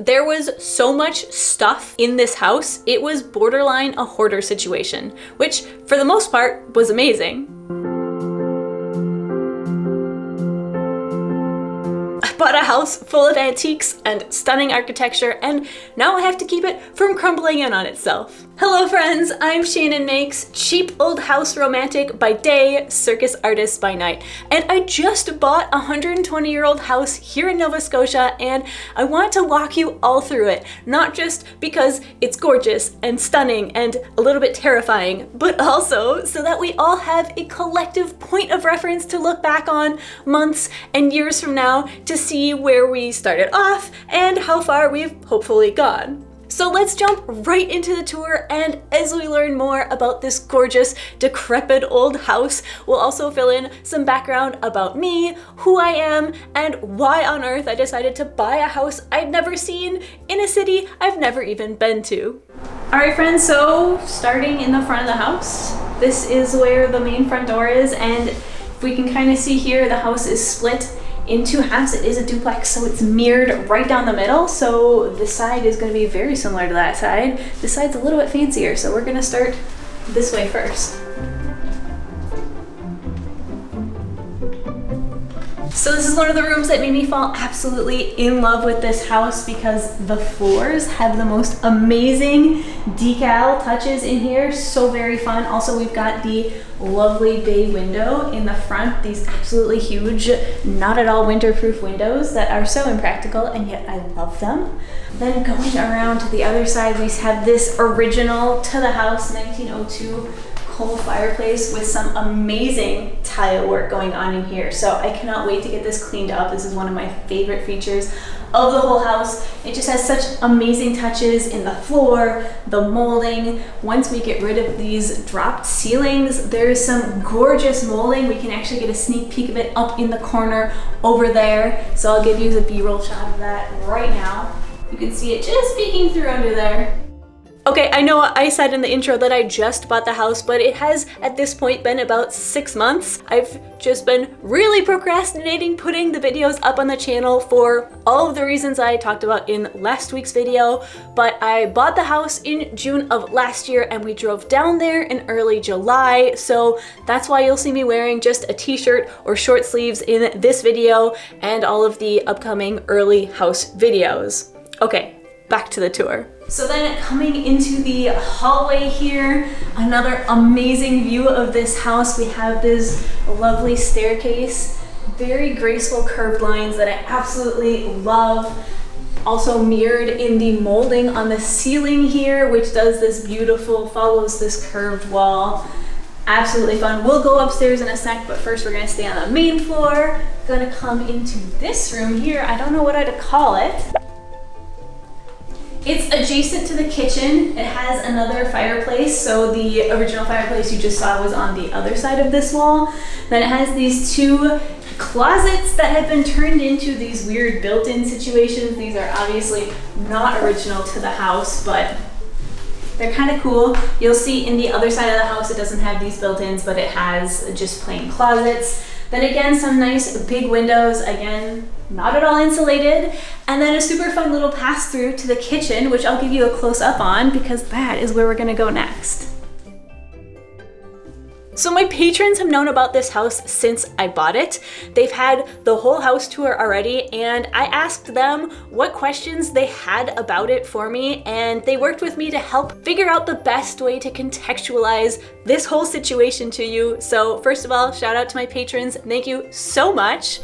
There was so much stuff in this house, it was borderline a hoarder situation, which for the most part was amazing. I bought a house full of antiques and stunning architecture, and now I have to keep it from crumbling in on itself. Hello friends, I'm Shannon Makes, cheap old house romantic by day, circus artist by night. And I just bought a 120-year-old house here in Nova Scotia, and I want to walk you all through it. Not just because it's gorgeous and stunning and a little bit terrifying, but also so that we all have a collective point of reference to look back on months and years from now to see where we started off and how far we've hopefully gone. So let's jump right into the tour, and as we learn more about this gorgeous, decrepit old house, we'll also fill in some background about me, who I am, and why on earth I decided to buy a house I'd never seen in a city I've never even been to. Alright friends, so starting in the front of the house, this is where the main front door is, and if we can kind of see here, the house is split in two halves. It is a duplex, so it's mirrored right down the middle. So this side is going to be very similar to that side. This side's a little bit fancier, so we're going to start this way first. So this is one of the rooms that made me fall absolutely in love with this house because the floors have the most amazing decal touches in here. So very fun. Also, we've got the lovely bay window in the front. These absolutely huge, not at all winterproof windows that are so impractical, and yet I love them. Then going around to the other side, we have this original to the house 1902 coal fireplace with some amazing tile work going on in here. So I cannot wait to get this cleaned up. This is one of my favorite features of the whole house. It just has such amazing touches in the floor, the molding. Once we get rid of these dropped ceilings, there's some gorgeous molding. We can actually get a sneak peek of it up in the corner over there. So I'll give you the B-roll shot of that right now. You can see it just peeking through under there. Okay, I know I said in the intro that I just bought the house, but it has at this point been about 6 months. I've just been really procrastinating putting the videos up on the channel for all of the reasons I talked about in last week's video, but I bought the house in June of last year and we drove down there in early July, so that's why you'll see me wearing just a t-shirt or short sleeves in this video and all of the upcoming early house videos. Okay, back to the tour. So then coming into the hallway here, another amazing view of this house. We have this lovely staircase, very graceful curved lines that I absolutely love. Also mirrored in the molding on the ceiling here, which does this beautiful, follows this curved wall. Absolutely fun. We'll go upstairs in a sec, but first we're gonna stay on the main floor. Gonna come into this room here. I don't know what I'd call it. It's adjacent to the kitchen. It has another fireplace, so the original fireplace you just saw was on the other side of this wall. Then it has these two closets that have been turned into these weird built-in situations. These are obviously not original to the house, but they're kind of cool. You'll see in the other side of the house it doesn't have these built-ins, but it has just plain closets. Then again, some nice big windows, again, not at all insulated. And then a super fun little pass-through to the kitchen, which I'll give you a close-up on because that is where we're gonna go next. So my patrons have known about this house since I bought it. They've had the whole house tour already, and I asked them what questions they had about it for me, and they worked with me to help figure out the best way to contextualize this whole situation to you. So first of all, shout out to my patrons. Thank you so much.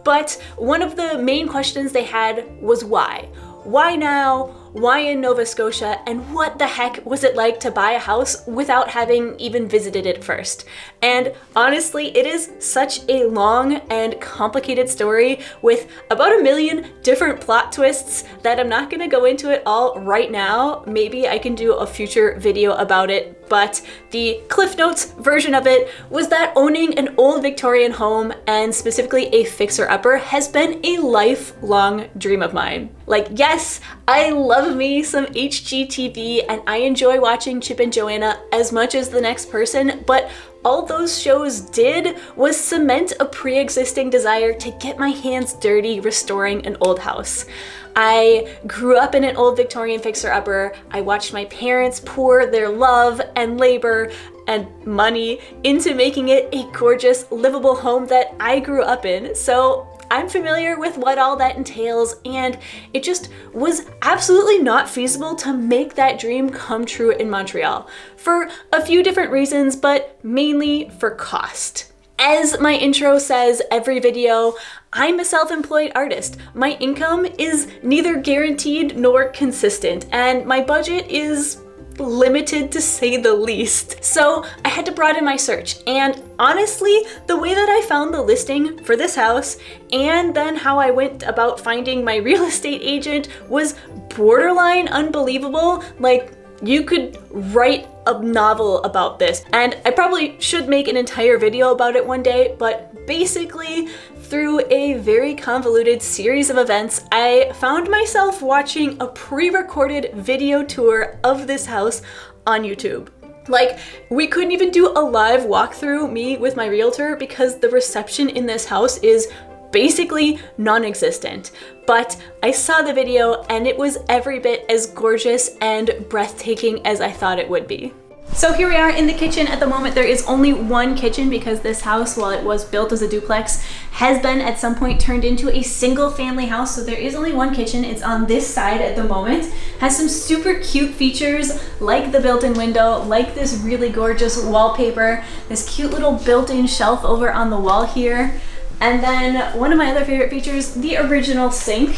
But one of the main questions they had was why? Why now? Why in Nova Scotia? And what the heck was it like to buy a house without having even visited it first? And honestly, it is such a long and complicated story with about 1 million different plot twists that I'm not gonna go into it all right now. Maybe I can do a future video about it, but the Cliff Notes version of it was that owning an old Victorian home, and specifically a fixer-upper, has been a lifelong dream of mine. Like, yes, I love me some HGTV and I enjoy watching Chip and Joanna as much as the next person, but all those shows did was cement a pre-existing desire to get my hands dirty restoring an old house. I grew up in an old Victorian fixer-upper. I watched my parents pour their love and labor and money into making it a gorgeous, livable home that I grew up in. So I'm familiar with what all that entails, and it just was absolutely not feasible to make that dream come true in Montreal for a few different reasons, but mainly for cost. As my intro says every video, I'm a self-employed artist. My income is neither guaranteed nor consistent, and my budget is limited to say the least. So I had to broaden my search, and honestly, the way that I found the listing for this house and then how I went about finding my real estate agent was borderline unbelievable. Like, you could write a novel about this, and I probably should make an entire video about it one day, but basically, through a very convoluted series of events, I found myself watching a pre-recorded video tour of this house on YouTube. Like, we couldn't even do a live walkthrough, me with my realtor, because the reception in this house is basically non-existent. But I saw the video and it was every bit as gorgeous and breathtaking as I thought it would be. So here we are in the kitchen. At the moment, there is only one kitchen because this house, while it was built as a duplex, has been at some point turned into a single family house. So there is only one kitchen. It's on this side at the moment. Has some super cute features like the built-in window, like this really gorgeous wallpaper, this cute little built-in shelf over on the wall here. And then one of my other favorite features, the original sink,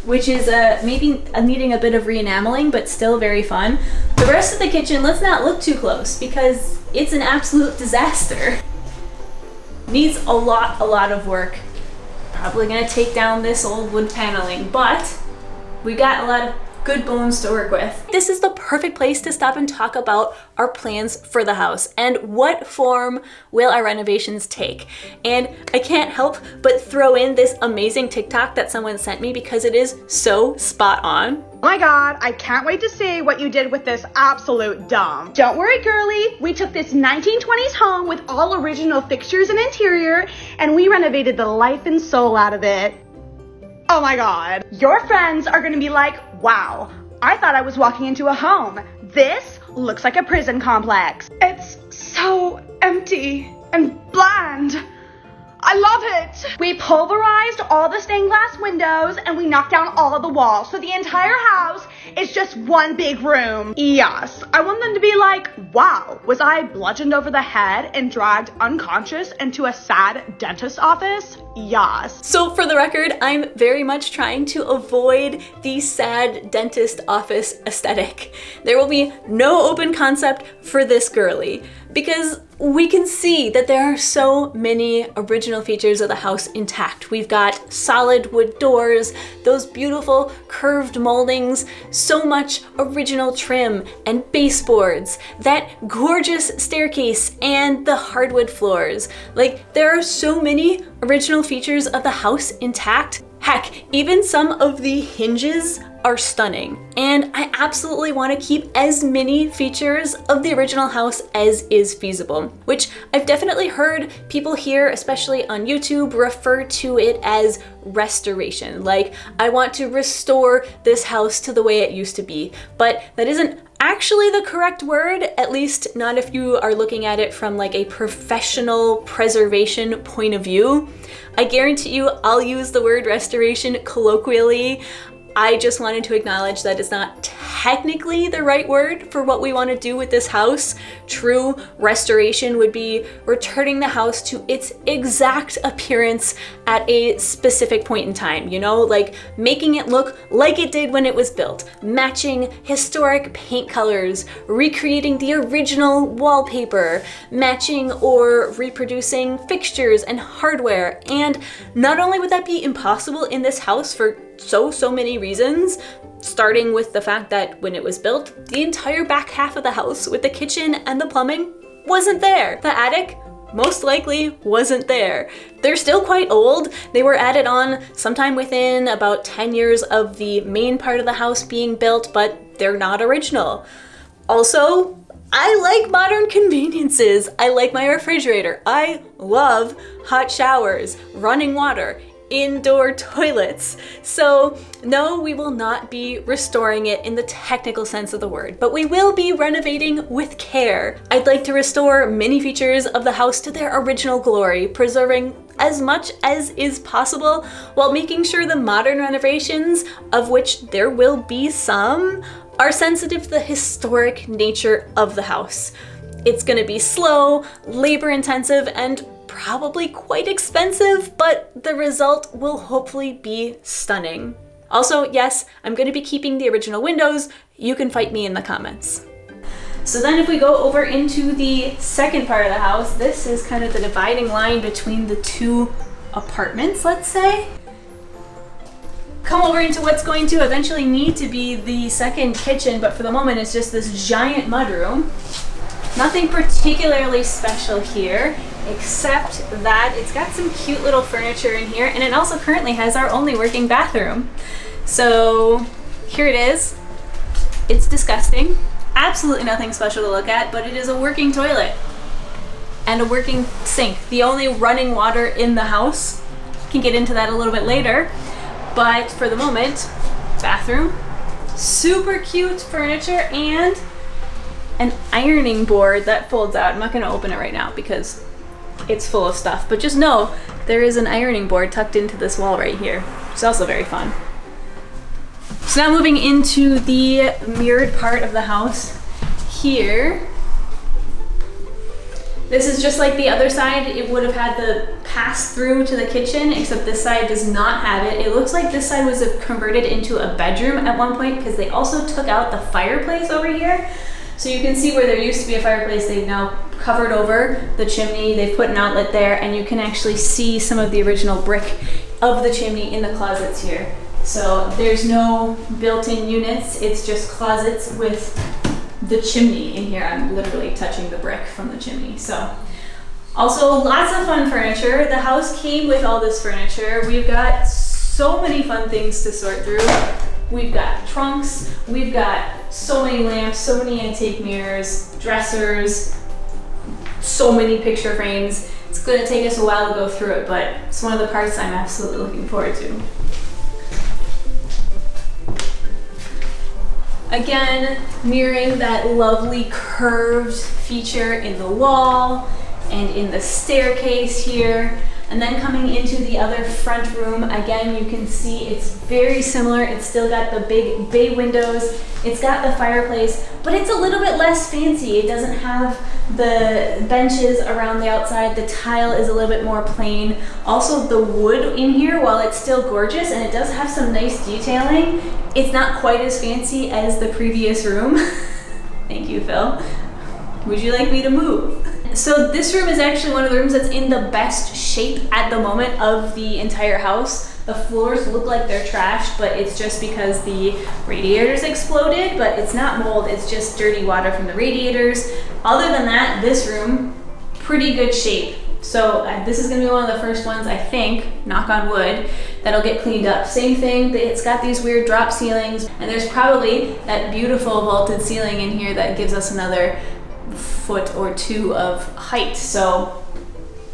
which is maybe needing a bit of re-enameling, but still very fun. The rest of the kitchen, let's not look too close because it's an absolute disaster. Needs a lot of work. Probably gonna take down this old wood paneling, but we got a lot of good bones to work with. This is the perfect place to stop and talk about our plans for the house and what form will our renovations take. And I can't help but throw in this amazing TikTok that someone sent me because it is so spot on. Oh my God, I can't wait to see what you did with this absolute dump. Don't worry, girly. We took this 1920s home with all original fixtures and interior, and we renovated the life and soul out of it. Oh my God. Your friends are gonna be like, wow, I thought I was walking into a home. This looks like a prison complex. It's so empty and bland. I love it. We pulverized all the stained glass windows and we knocked down all of the walls. So the entire house is just one big room. Yes, I want them to be like, wow, was I bludgeoned over the head and dragged unconscious into a sad dentist office? Yes. So for the record, I'm very much trying to avoid the sad dentist office aesthetic. There will be no open concept for this girly because we can see that there are so many original features of the house intact. We've got solid wood doors, those beautiful curved moldings, so much original trim and baseboards, that gorgeous staircase and the hardwood floors. Like, there are so many original features of the house intact. Heck, even some of the hinges are stunning. And I absolutely want to keep as many features of the original house as is feasible, which I've definitely heard people here, especially on YouTube, refer to it as restoration. Like, I want to restore this house to the way it used to be, but that isn't actually the correct word, at least not if you are looking at it from like a professional preservation point of view. I guarantee you I'll use the word restoration colloquially. I just wanted to acknowledge that it's not technically the right word for what we want to do with this house. True restoration would be returning the house to its exact appearance at a specific point in time, you know, like making it look like it did when it was built, matching historic paint colors, recreating the original wallpaper, matching or reproducing fixtures and hardware. And not only would that be impossible in this house for so many reasons, starting with the fact that when it was built, the entire back half of the house with the kitchen and the plumbing wasn't there. The attic most likely wasn't there. They're still quite old. They were added on sometime within about 10 years of the main part of the house being built, but they're not original. Also, I like modern conveniences. I like my refrigerator. I love hot showers, running water, indoor toilets. So no, we will not be restoring it in the technical sense of the word, but we will be renovating with care. I'd like to restore many features of the house to their original glory, preserving as much as is possible while making sure the modern renovations, of which there will be some, are sensitive to the historic nature of the house. It's gonna be slow, labor intensive, and probably quite expensive, but the result will hopefully be stunning. Also, yes, I'm gonna be keeping the original windows. You can fight me in the comments. So then if we go over into the second part of the house, this is kind of the dividing line between the two apartments, let's say. Come over into what's going to eventually need to be the second kitchen, but for the moment it's just this giant mudroom. Nothing particularly special here, except that it's got some cute little furniture in here, and it also currently has our only working bathroom. So here it is. It's disgusting. Absolutely nothing special to look at, but it is a working toilet and a working sink. The only running water in the house. Can get into that a little bit later. But for the moment, bathroom, super cute furniture, and an ironing board that folds out. I'm not gonna open it right now because it's full of stuff, but just know there is an ironing board tucked into this wall right here, which is also very fun. So now moving into the mirrored part of the house here. This is just like the other side. It would have had the pass through to the kitchen, except this side does not have it. It looks like this side was converted into a bedroom at one point because they also took out the fireplace over here. So you can see where there used to be a fireplace, they've now covered over the chimney. They've put an outlet there, and you can actually see some of the original brick of the chimney in the closets here. So there's no built-in units, it's just closets with the chimney in here. I'm literally touching the brick from the chimney. So also lots of fun furniture. The house came with all this furniture. We've got so many fun things to sort through. We've got trunks, we've got so many lamps, so many antique mirrors, dressers, so many picture frames. It's gonna take us a while to go through it, but it's one of the parts I'm absolutely looking forward to. Again, mirroring that lovely curved feature in the wall and in the staircase here. And then coming into the other front room, again, you can see it's very similar. It's still got the big bay windows. It's got the fireplace, but it's a little bit less fancy. It doesn't have the benches around the outside. The tile is a little bit more plain. Also, the wood in here, while it's still gorgeous and it does have some nice detailing, it's not quite as fancy as the previous room. Thank you, Phil. Would you like me to move? So this room is actually one of the rooms that's in the best shape at the moment of the entire house. The floors look like they're trashed, but it's just because the radiators exploded, but it's not mold, it's just dirty water from the radiators. Other than that, this room, pretty good shape. So this is gonna be one of the first ones, I think, knock on wood, that'll get cleaned up. Same thing, it's got these weird drop ceilings, and there's probably that beautiful vaulted ceiling in here that gives us another foot or two of height, so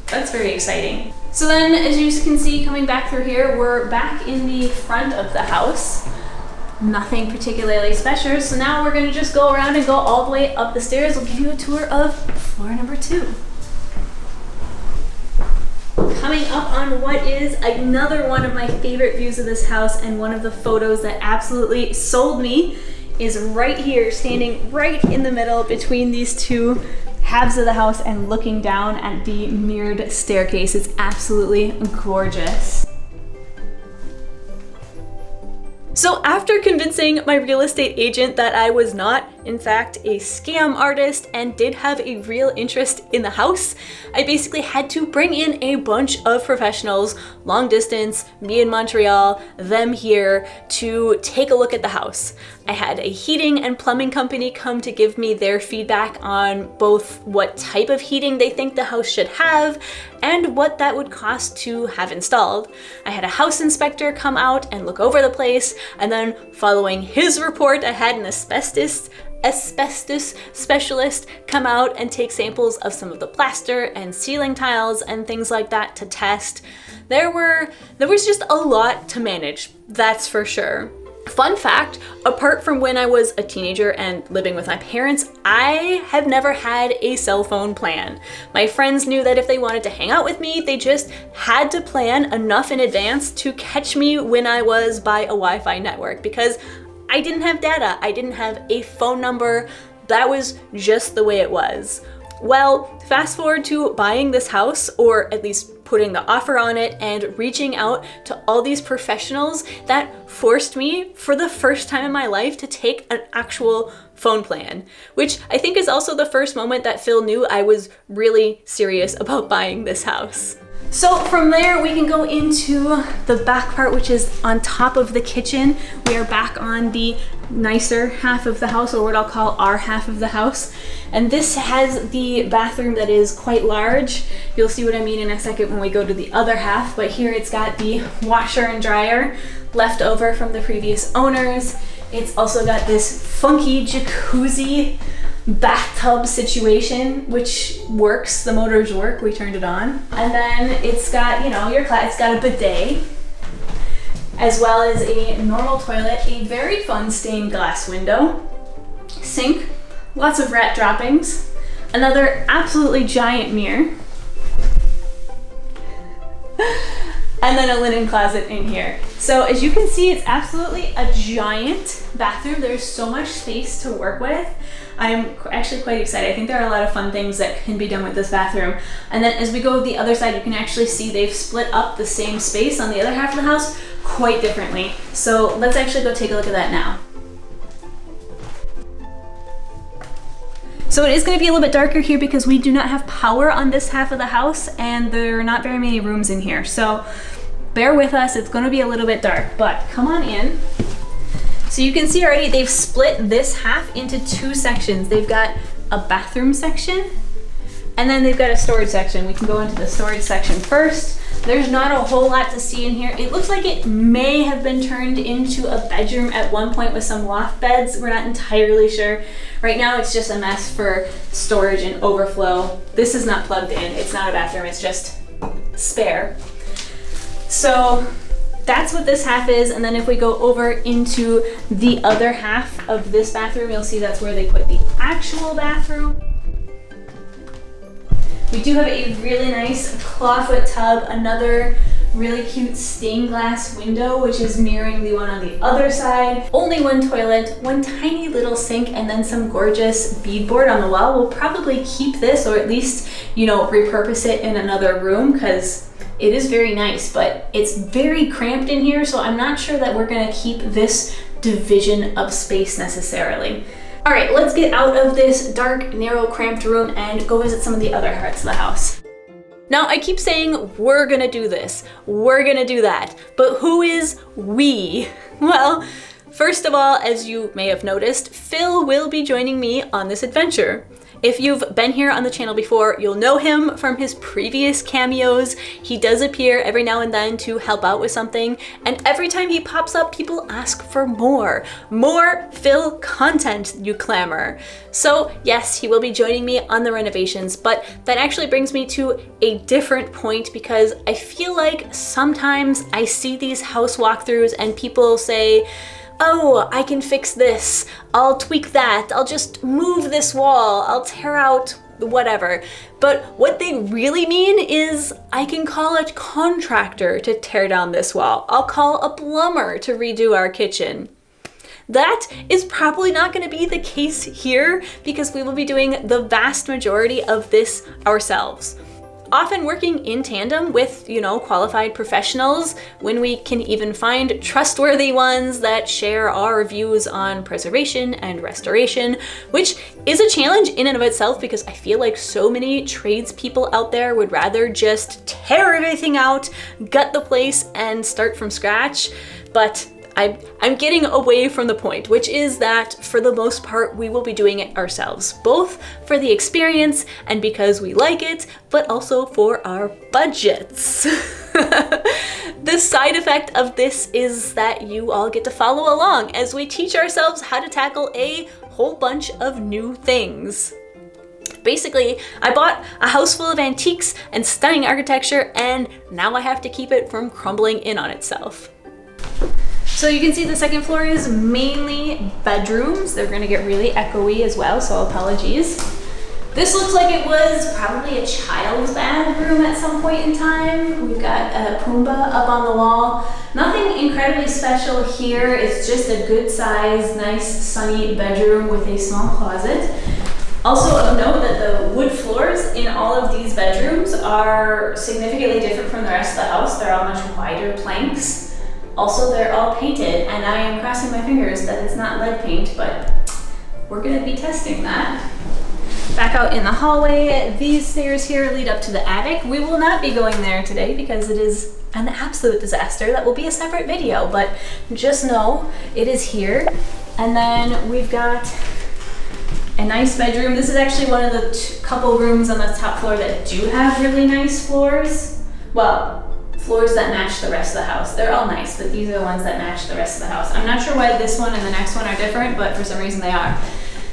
that's very exciting. So then, as you can see coming back through here, we're back in the front of the house. Nothing particularly special, so now we're gonna just go around and go all the way up the stairs. We'll give you a tour of floor number 2. Coming up on what is another one of my favorite views of this house, and one of the photos that absolutely sold me, is right here, standing right in the middle between these two halves of the house and looking down at the mirrored staircase. It's absolutely gorgeous. So after convincing my real estate agent that I was not, in fact, a scam artist and did have a real interest in the house, I basically had to bring in a bunch of professionals, long distance, me in Montreal, them here, to take a look at the house. I had a heating and plumbing company come to give me their feedback on both what type of heating they think the house should have and what that would cost to have installed. I had a house inspector come out and look over the place, and then following his report, I had an asbestos asbestos specialist come out and take samples of some of the plaster and ceiling tiles and things like that to test. There was just a lot to manage, that's for sure. Fun fact, apart from when I was a teenager and living with my parents, I have never had a cell phone plan. My friends knew that if they wanted to hang out with me, they just had to plan enough in advance to catch me when I was by a Wi-Fi network, because I didn't have data, I didn't have a phone number, that was just the way it was. Well, fast forward to buying this house, or at least putting the offer on it and reaching out to all these professionals, that forced me for the first time in my life to take an actual phone plan, which I think is also the first moment that Phil knew I was really serious about buying this house. So from there, we can go into the back part, which is on top of the kitchen. We are back on the nicer half of the house, or what I'll call our half of the house. And this has the bathroom that is quite large. You'll see what I mean in a second when we go to the other half, but here it's got the washer and dryer left over from the previous owners. It's also got this funky jacuzzi bathtub situation, which works. The motors work, we turned it on. And then it's got, it's got a bidet, as well as a normal toilet, a very fun stained glass window, sink, lots of rat droppings, another absolutely giant mirror, and then a linen closet in here. So as you can see, it's absolutely a giant bathroom. There's so much space to work with. I'm actually quite excited. I think there are a lot of fun things that can be done with this bathroom. And then as we go to the other side, you can actually see they've split up the same space on the other half of the house quite differently. So let's actually go take a look at that now. So it is going to be a little bit darker here because we do not have power on this half of the house, and there are not very many rooms in here. So bear with us, it's going to be a little bit dark, but come on in. So you can see already they've split this half into two sections. They've got a bathroom section, and then they've got a storage section. We can go into the storage section first. There's not a whole lot to see in here. It looks like it may have been turned into a bedroom at one point with some loft beds. We're not entirely sure. Right now it's just a mess for storage and overflow. This is not plugged in. It's not a bathroom, it's just spare. So that's what this half is. And then if we go over into the other half of this bathroom, you'll see that's where they put the actual bathroom. We do have a really nice clawfoot tub, another really cute stained glass window, which is mirroring the one on the other side. Only one toilet, one tiny little sink, and then some gorgeous beadboard on the wall. We'll probably keep this, or at least, repurpose it in another room, because it is very nice, but it's very cramped in here, so I'm not sure that we're gonna keep this division of space necessarily. All right, let's get out of this dark, narrow, cramped room and go visit some of the other parts of the house. Now, I keep saying we're gonna do this, we're gonna do that, but who is we? Well, first of all, as you may have noticed, Phil will be joining me on this adventure. If you've been here on the channel before, you'll know him from his previous cameos. He does appear every now and then to help out with something, and every time he pops up, people ask for more. More Phil content, you clamor. So yes, he will be joining me on the renovations, but that actually brings me to a different point, because I feel like sometimes I see these house walkthroughs and people say, oh, I can fix this, I'll tweak that, I'll just move this wall, I'll tear out whatever. But what they really mean is, I can call a contractor to tear down this wall, I'll call a plumber to redo our kitchen. That is probably not going to be the case here, because we will be doing the vast majority of this ourselves. Often working in tandem with, qualified professionals, when we can even find trustworthy ones that share our views on preservation and restoration, which is a challenge in and of itself, because I feel like so many tradespeople out there would rather just tear everything out, gut the place, and start from scratch. But I'm getting away from the point, which is that for the most part, we will be doing it ourselves, both for the experience and because we like it, but also for our budgets. The side effect of this is that you all get to follow along as we teach ourselves how to tackle a whole bunch of new things. Basically, I bought a house full of antiques and stunning architecture, and now I have to keep it from crumbling in on itself. So you can see the second floor is mainly bedrooms. They're gonna get really echoey as well, so apologies. This looks like it was probably a child's bathroom at some point in time. We've got a Pumbaa up on the wall. Nothing incredibly special here. It's just a good size, nice sunny bedroom with a small closet. Also of note that the wood floors in all of these bedrooms are significantly different from the rest of the house. They're all much wider planks. Also, they're all painted, and I am crossing my fingers that it's not lead paint, but we're gonna be testing that. Back out in the hallway, these stairs here lead up to the attic. We will not be going there today because it is an absolute disaster. That will be a separate video, but just know it is here. And then we've got a nice bedroom. This is actually one of the couple rooms on the top floor that do have really nice floors. Well, floors that match the rest of the house. They're all nice, but these are the ones that match the rest of the house. I'm not sure why this one and the next one are different, but for some reason they are.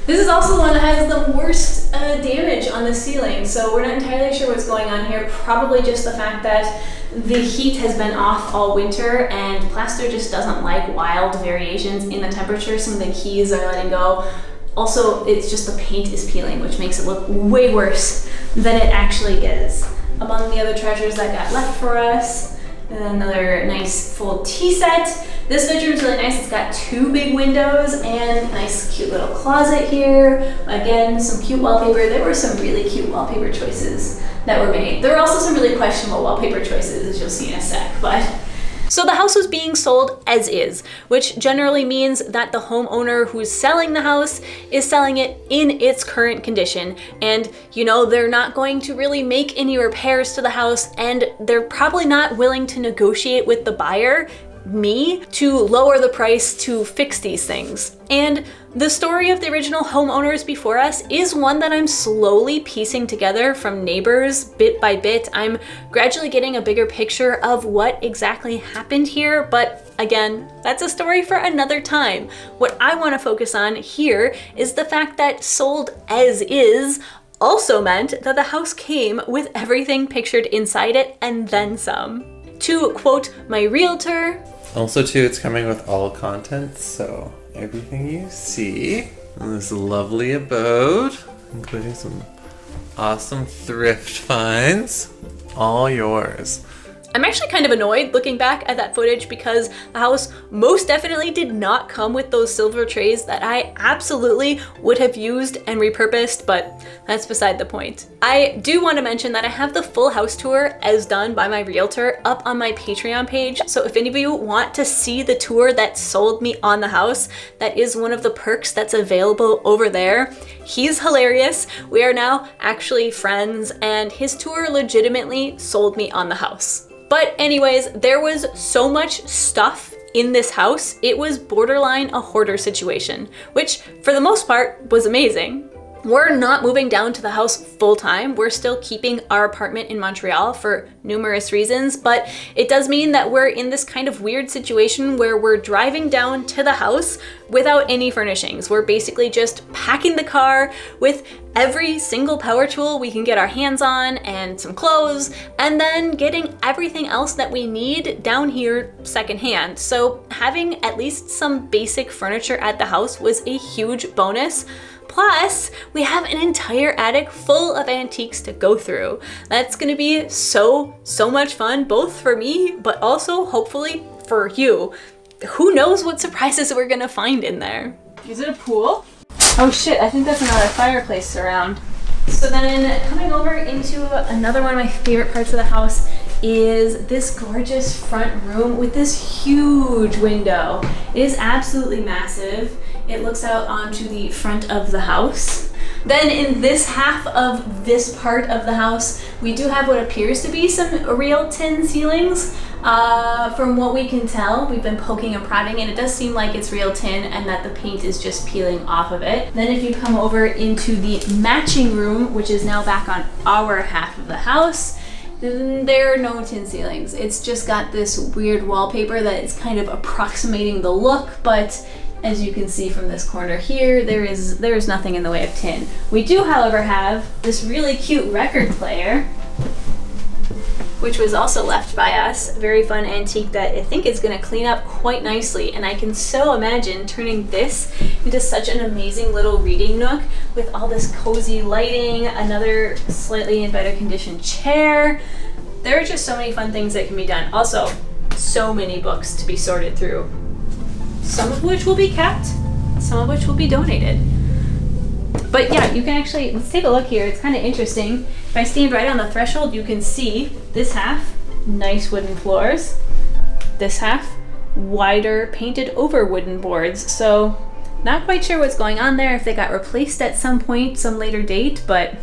This is also the one that has the worst damage on the ceiling, so we're not entirely sure what's going on here. Probably just the fact that the heat has been off all winter and plaster just doesn't like wild variations in the temperature. Some of the keys are letting go. Also, it's just the paint is peeling, which makes it look way worse than it actually is. Among the other treasures that got left for us, another nice full tea set. This bedroom is really nice. It's got 2 big windows and a nice cute little closet here. Again, some cute wallpaper. There were some really cute wallpaper choices that were made. There were also some really questionable wallpaper choices, as you'll see in a sec, but. So the house was being sold as is, which generally means that the homeowner who's selling the house is selling it in its current condition. And you know, they're not going to really make any repairs to the house, and they're probably not willing to negotiate with the buyer, me, to lower the price to fix these things. And the story of the original homeowners before us is one that I'm slowly piecing together from neighbors bit by bit. I'm gradually getting a bigger picture of what exactly happened here, but again, that's a story for another time. What I want to focus on here is the fact that sold as is also meant that the house came with everything pictured inside it and then some. To quote my realtor, also too, it's coming with all contents, so everything you see in this lovely abode, including some awesome thrift finds, all yours. I'm actually kind of annoyed looking back at that footage because the house most definitely did not come with those silver trays that I absolutely would have used and repurposed, but that's beside the point. I do want to mention that I have the full house tour as done by my realtor up on my Patreon page. So if any of you want to see the tour that sold me on the house, that is one of the perks that's available over there. He's hilarious. We are now actually friends, and his tour legitimately sold me on the house. But anyways, there was so much stuff in this house, it was borderline a hoarder situation, which for the most part was amazing. We're not moving down to the house full time. We're still keeping our apartment in Montreal for numerous reasons, but it does mean that we're in this kind of weird situation where we're driving down to the house without any furnishings. We're basically just packing the car with every single power tool we can get our hands on and some clothes, and then getting everything else that we need down here secondhand. So having at least some basic furniture at the house was a huge bonus. Plus, we have an entire attic full of antiques to go through. That's gonna be so much fun, both for me, but also hopefully for you. Who knows what surprises we're gonna find in there. Is it a pool? Oh shit, I think that's another fireplace around. So then coming over into another one of my favorite parts of the house is this gorgeous front room with this huge window. It is absolutely massive. It looks out onto the front of the house. Then in this half of this part of the house, we do have what appears to be some real tin ceilings. From what we can tell, we've been poking and prodding, and it does seem like it's real tin and that the paint is just peeling off of it. Then if you come over into the matching room, which is now back on our half of the house, There are no tin ceilings. It's just got this weird wallpaper that is kind of approximating the look, but as you can see from this corner here, there is nothing in the way of tin. We do, however, have this really cute record player, which was also left by us. Very fun antique that I think is gonna clean up quite nicely. And I can so imagine turning this into such an amazing little reading nook with all this cozy lighting, another slightly in better condition chair. There are just so many fun things that can be done. Also, so many books to be sorted through. Some of which will be kept, some of which will be donated. But yeah, you can actually, let's take a look here. It's kind of interesting. If I stand right on the threshold, you can see this half, nice wooden floors. This half, wider painted over wooden boards. So not quite sure what's going on there, if they got replaced at some point, some later date, but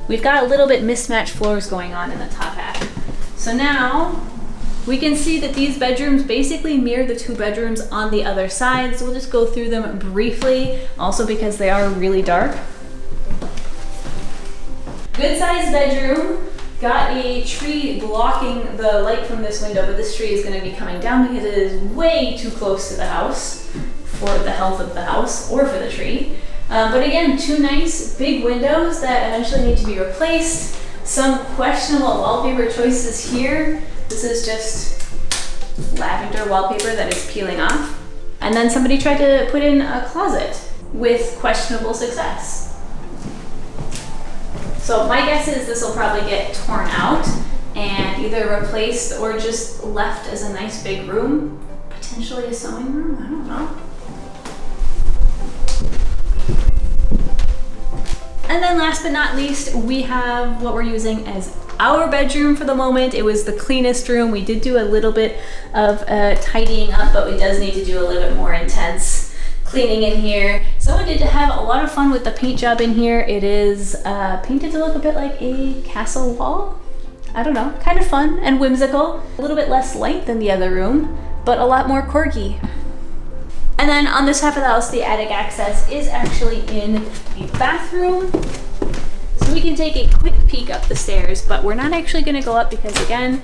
we've got a little bit mismatched floors going on in the top half. So now we can see that these bedrooms basically mirror the two bedrooms on the other side. So we'll just go through them briefly, also because they are really dark. Good sized bedroom. Got a tree blocking the light from this window, but this tree is going to be coming down because it is way too close to the house for the health of the house or for the tree. But again, two nice big windows that eventually need to be replaced. Some questionable wallpaper choices here. This is just lavender wallpaper that is peeling off. And then somebody tried to put in a closet with questionable success. So my guess is this will probably get torn out and either replaced or just left as a nice big room, potentially a sewing room, I don't know. And then last but not least, we have what we're using as our bedroom for the moment. It was the cleanest room. We did do a little bit of tidying up, but we does need to do a little bit more intense cleaning in here. Someone did have a lot of fun with the paint job in here. It is painted to look a bit like a castle wall. I don't know, kind of fun and whimsical. A little bit less light than the other room, but a lot more corgi. And then on this half of the house, the attic access is actually in the bathroom. So we can take a quick peek up the stairs, but we're not actually gonna go up because again,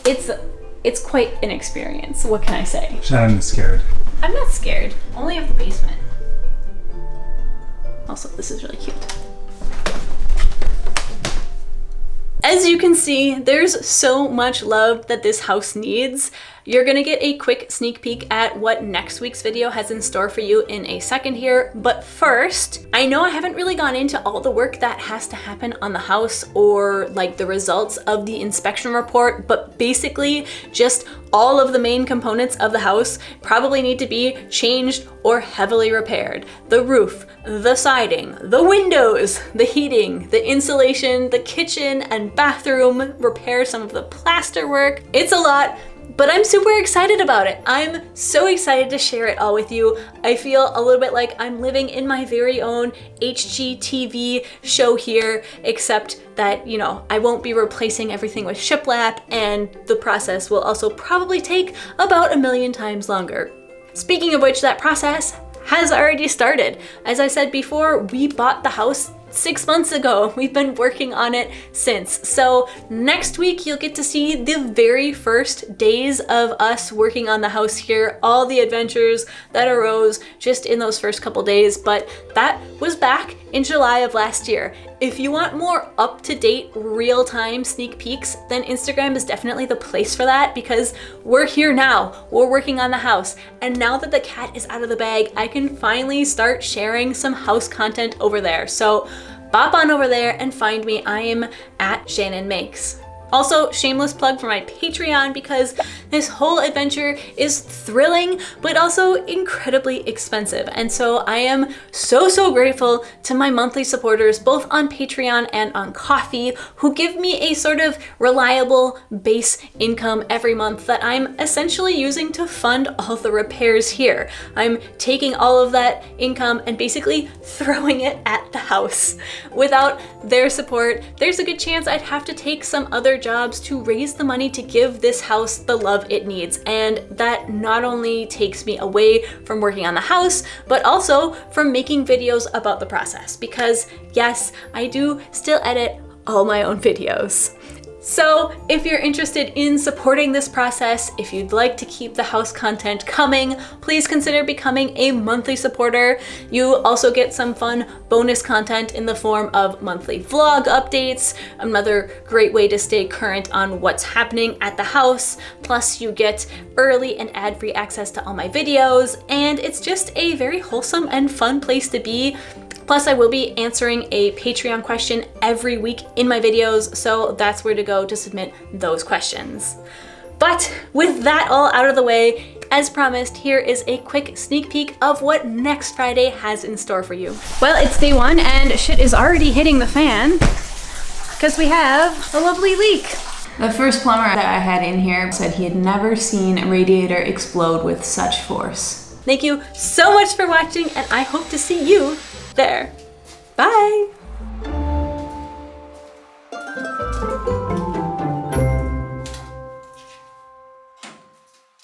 it's quite an experience. What can I say? Shannon is scared. I'm not scared, only of the basement. Also, this is really cute. As you can see, there's so much love that this house needs. You're gonna get a quick sneak peek at what next week's video has in store for you in a second here. But first, I know I haven't really gone into all the work that has to happen on the house or like the results of the inspection report, but basically just all of the main components of the house probably need to be changed or heavily repaired. The roof, the siding, the windows, the heating, the insulation, the kitchen and bathroom, repair some of the plaster work. It's a lot, but I'm super excited about it. I'm so excited to share it all with you. I feel a little bit like I'm living in my very own HGTV show here, except that, you know, I won't be replacing everything with shiplap, and the process will also probably take about 1,000,000 times longer. Speaking of which, that process has already started. As I said before, we bought the house 6 months ago. We've been working on it since. So next week, you'll get to see the very first days of us working on the house here, all the adventures that arose just in those first couple days, but that was back in July of last year. If you want more up-to-date, real-time sneak peeks, then Instagram is definitely the place for that because we're here now. We're working on the house. And now that the cat is out of the bag, I can finally start sharing some house content over there. So bop on over there and find me. I am at Shannon Makes. Also, shameless plug for my Patreon because this whole adventure is thrilling, but also incredibly expensive. And so I am so grateful to my monthly supporters, both on Patreon and on Ko-fi, who give me a sort of reliable base income every month that I'm essentially using to fund all the repairs here. I'm taking all of that income and basically throwing it at the house. Without their support, there's a good chance I'd have to take some other jobs to raise the money to give this house the love it needs. And that not only takes me away from working on the house, but also from making videos about the process. Because yes, I do still edit all my own videos. So if you're interested in supporting this process, if you'd like to keep the house content coming, please consider becoming a monthly supporter. You also get some fun bonus content in the form of monthly vlog updates, another great way to stay current on what's happening at the house. Plus you get early and ad-free access to all my videos, and it's just a very wholesome and fun place to be. Plus, I will be answering a Patreon question every week in my videos, so that's where to go to submit those questions. But with that all out of the way, as promised, here is a quick sneak peek of what next Friday has in store for you. Well, it's day one and shit is already hitting the fan because we have a lovely leak. The first plumber that I had in here said he had never seen a radiator explode with such force. Thank you so much for watching, and I hope to see you there. Bye!